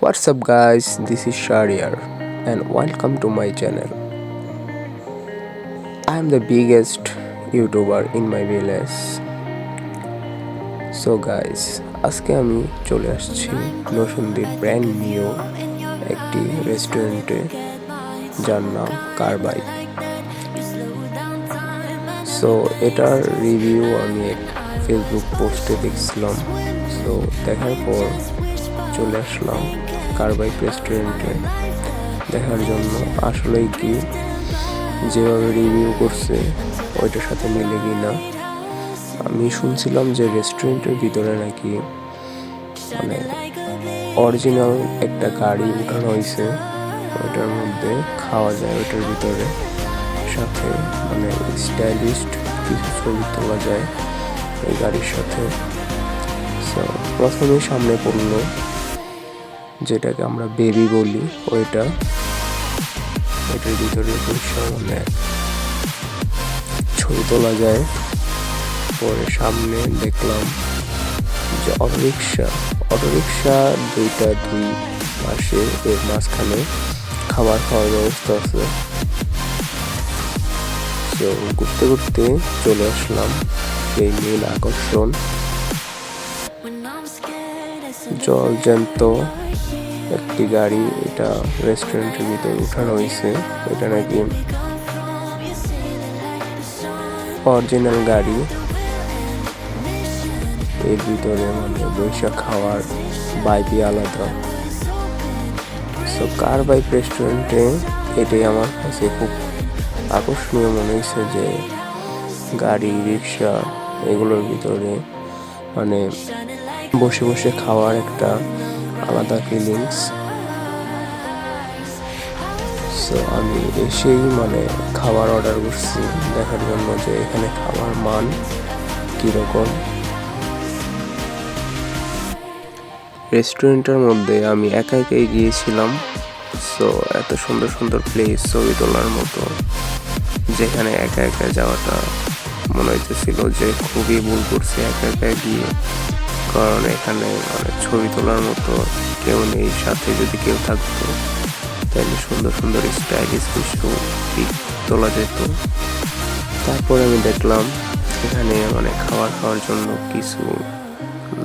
What's up guys, this is Shariar and welcome to my channel. I am the biggest YouTuber in my village. So guys, আজকে আমি চলে আসছি নরসিংদীর brand new একটি রেস্টুরেন্টে যার নাম কারবাই। সো এটার রিভিউ আমি এক ফেসবুক পোস্টে দেখছিলাম। সো দেখার পর চলে আসলাম কারবাই রেস্টুরেন্টে দেখার জন্য আসলেই কি যেভাবে রিভিউ করছে ওইটার সাথে মিলে কি না। আমি শুনছিলাম যে রেস্টুরেন্টের ভিতরে নাকি মানে অরিজিনাল একটা গাড়ি উঠানো হয়েছে, ওইটার মধ্যে খাওয়া যায় ওইটার ভিতরে, সাথে মানে স্টাইলিস্ট কিছু ছবি তোলা যায় এই গাড়ির সাথে। সো প্রথমে সামনে পড়লো যেটাকে আমরা বেবি বলি, ওইটার ভিতরে মানে ছবি তোলা যায়। পরে সামনে দেখলাম যে অটোরিকশা দুই পাশে, এর মাঝখানে খাবার খাওয়ার ব্যবস্থা আছে। তো ঘুরতে ঘুরতে চলে আসলাম সেই মেন আকর্ষণ, জলজ্যান্ত একটি গাড়ি। এটা রেস্টুরেন্টের ভিতরে উঠানো হয়েছে, এটা নাকি অরিজিনাল গাড়ি। এর ভিতরে মানে বৈশাখ খাওয়ার ভাইবই আলাদা। সো কারবাই রেস্টুরেন্টে এটাই আমার কাছে খুব আকর্ষণীয় মনে হয়েছে যে গাড়ি রিক্সা এগুলোর ভিতরে মানে বসে বসে খাওয়ার একটা আলাদা ফিলিংস। সো আমি এসেই মানে খাবার অর্ডার করছি দেখার জন্য যে এখানে খাবার মান কীরকম। রেস্টুরেন্টের মধ্যে আমি একা একাই গিয়েছিলাম। সো এত সুন্দর সুন্দর প্লেস ছবি তোলার মতো, যেখানে একা একা যাওয়াটা মনে হইতেছিল যে খুবই ভুল করছি একা একা গিয়ে, কারণ এখানে মানে ছবি তোলার মতো কেউ নেই। সাথে যদি কেউ থাকতো তাহলে সুন্দর সুন্দর স্টাইলিশ কিছু পিক তোলা যেত। তারপরে আমি দেখলাম এখানে মানে খাওয়ার জন্য কিছু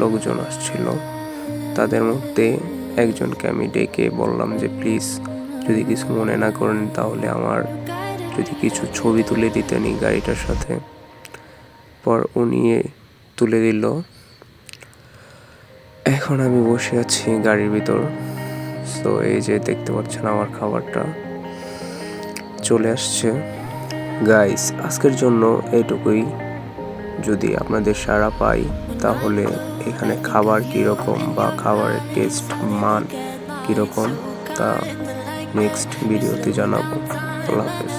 লোকজন আসছিল। তাদের মধ্যে একজনকে আমি ডেকে বললাম যে প্লিজ যদি কিছু মনে না করেন তাহলে আমার যদি কিছু ছবি তুলে দিতেন এই গাড়িটার সাথে। পর উনি তুলে দিল। এখন আমি বসে আছি গাড়ির ভিতর। সো এই যে দেখতে পাচ্ছেন আমার খাবারটা চলে আসছে। গাইস, আজকের জন্য এইটুকুই। যদি আপনাদের সাড়া পাই তাহলে এখানে খাবার কীরকম বা খাবারের টেস্ট মান কীরকম তা নেক্সট ভিডিওতে জানাবো। আল্লাহ হাফেজ।